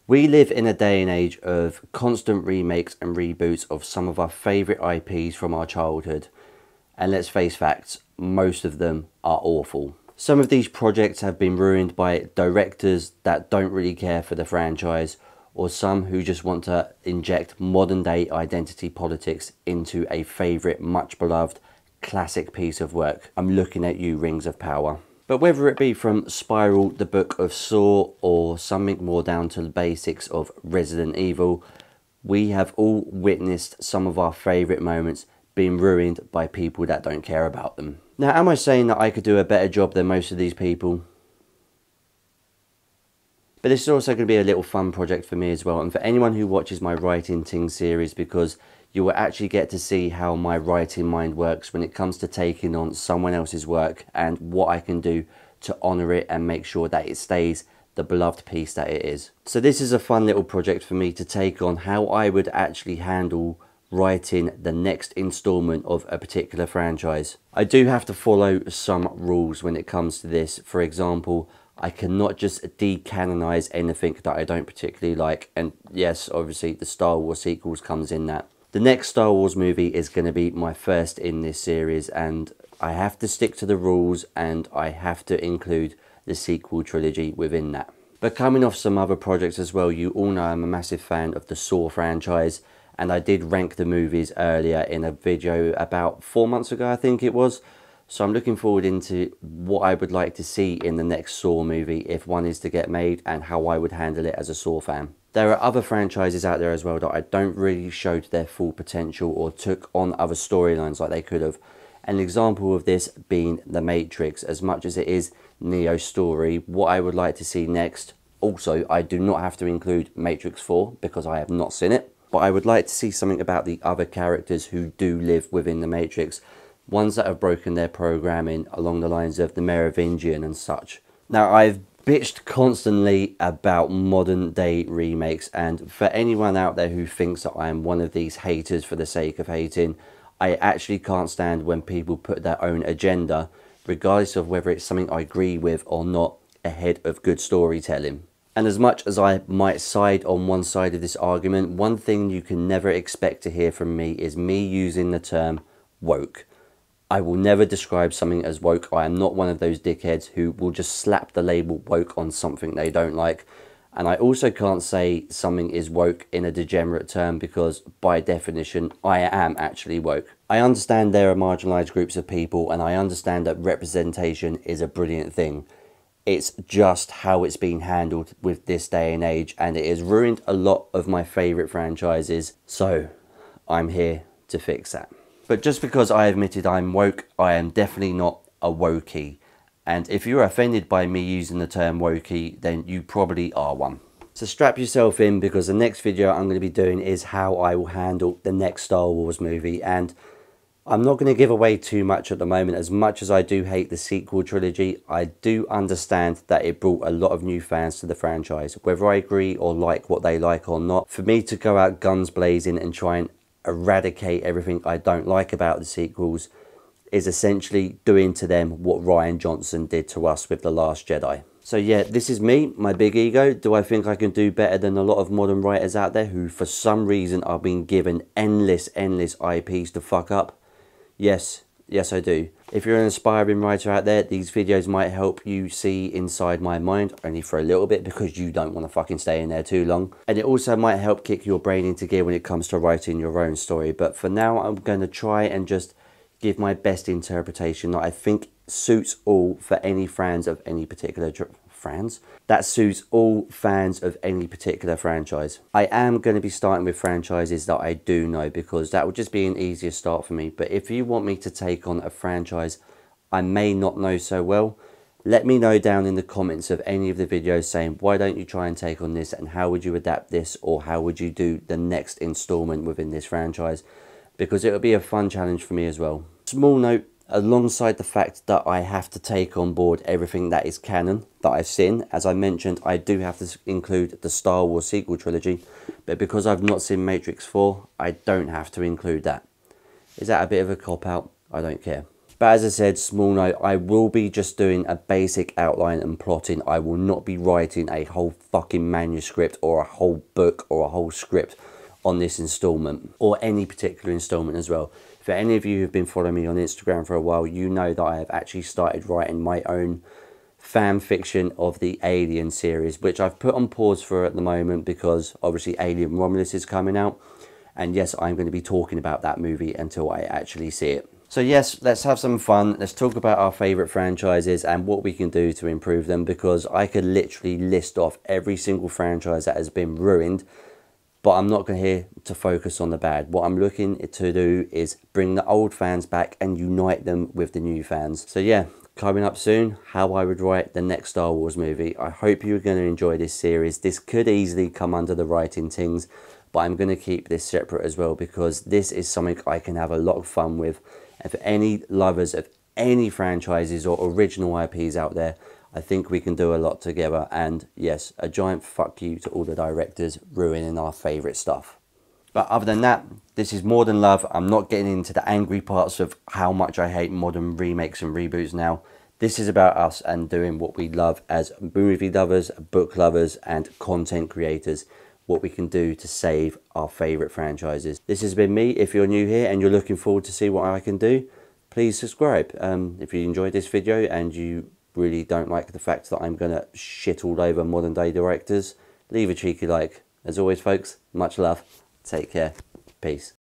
We live in a day and age of constant remakes and reboots of some of our favourite IPs from our childhood. And let's face facts, most of them are awful. Some of these projects have been ruined by directors that don't really care for the franchise, or some who just want to inject modern day identity politics into a favourite, much beloved, classic piece of work. I'm looking at you, Rings of Power. But whether it be from Spiral, the Book of Saw, or something more down to the basics of Resident Evil, we have all witnessed some of our favourite moments being ruined by people that don't care about them. Now, am I saying that I could do a better job than most of these people? But this is also going to be a little fun project for me as well, and for anyone who watches my Writing Ting series, because you will actually get to see how my writing mind works when it comes to taking on someone else's work and what I can do to honour it and make sure that it stays the beloved piece that it is. So this is a fun little project for me to take on, how I would actually handle writing the next installment of a particular franchise. I do have to follow some rules when it comes to this. For example, I cannot just decanonize anything that I don't particularly like, and yes, obviously the Star Wars sequels comes in that. The next Star Wars movie is going to be my first in this series, and I have to stick to the rules and I have to include the sequel trilogy within that. But coming off some other projects as well, you all know I'm a massive fan of the Saw franchise, and I did rank the movies earlier in a video about 4 months ago, I think it was. So I'm looking forward into what I would like to see in the next Saw movie, if one is to get made, and how I would handle it as a Saw fan. There are other franchises out there as well that I don't really show to their full potential or took on other storylines like they could have. An example of this being The Matrix. As much as it is Neo's story, what I would like to see next, also I do not have to include Matrix 4 because I have not seen it, but I would like to see something about the other characters who do live within the Matrix. Ones that have broken their programming along the lines of the Merovingian and such. Now, I've bitched constantly about modern day remakes, and for anyone out there who thinks that I am one of these haters for the sake of hating, I actually can't stand when people put their own agenda, regardless of whether it's something I agree with or not, ahead of good storytelling. And as much as I might side on one side of this argument, one thing you can never expect to hear from me is me using the term woke. I will never describe something as woke. I am not one of those dickheads who will just slap the label woke on something they don't like. And I also can't say something is woke in a degenerate term, because by definition, I am actually woke. I understand there are marginalised groups of people, and I understand that representation is a brilliant thing. It's just how it's been handled with this day and age, and it has ruined a lot of my favourite franchises. So I'm here to fix that. But just because I admitted I'm woke, I am definitely not a wokey. And if you're offended by me using the term wokey, then you probably are one. So strap yourself in, because the next video I'm going to be doing is how I will handle the next Star Wars movie. And I'm not going to give away too much at the moment. As much as I do hate the sequel trilogy, I do understand that it brought a lot of new fans to the franchise. Whether I agree or like what they like or not, for me to go out guns blazing and try and eradicate everything I don't like about the sequels is essentially doing to them what Rian Johnson did to us with The Last Jedi. So yeah, this is me, my big ego. Do I think I can do better than a lot of modern writers out there who for some reason are being given endless IPs to fuck up? Yes I do. If you're an aspiring writer out there, these videos might help you see inside my mind, only for a little bit, because you don't want to fucking stay in there too long. And it also might help kick your brain into gear when it comes to writing your own story. But for now, I'm going to try and just give my best interpretation that I think suits all for any fans of any particular that suits all fans of any particular franchise. I am going to be starting with franchises that I do know, because that would just be an easier start for me. But if you want me to take on a franchise I may not know so well, let me know down in the comments of any of the videos saying, why don't you try and take on this, and how would you adapt this, or how would you do the next installment within this franchise, because it would be a fun challenge for me as well. Small note, alongside the fact that I have to take on board everything that is canon that I've seen. As I mentioned, I do have to include the Star Wars sequel trilogy, but because I've not seen Matrix 4, I don't have to include that. Is that a bit of a cop-out? I don't care. But as I said, small note, I will be just doing a basic outline and plotting. I will not be writing a whole fucking manuscript or a whole book or a whole script on this installment, or any particular installment as well. For any of you who've been following me on Instagram for a while, you know that I have actually started writing my own fan fiction of the Alien series, which I've put on pause for at the moment because obviously Alien Romulus is coming out. And yes, I'm going to be talking about that movie until I actually see it. So yes, let's have some fun. Let's talk about our favourite franchises and what we can do to improve them, because I could literally list off every single franchise that has been ruined, but I'm not going here to focus on the bad. What I'm looking to do is bring the old fans back and unite them with the new fans. So yeah, coming up soon, how I would write the next Star Wars movie. I hope you're going to enjoy this series. This could easily come under the writing things, but I'm going to keep this separate as well, because this is something I can have a lot of fun with. And for any lovers of any franchises or original IPs out there, I think we can do a lot together. And yes, a giant fuck you to all the directors ruining our favourite stuff. But other than that, this is more than love. I'm not getting into the angry parts of how much I hate modern remakes and reboots now. This is about us and doing what we love as movie lovers, book lovers and content creators. What we can do to save our favourite franchises. This has been me. If you're new here and you're looking forward to see what I can do, please subscribe. If you enjoyed this video and you really don't like the fact that I'm going to shit all over modern day directors, leave a cheeky like. As always folks, much love. Take care. Peace.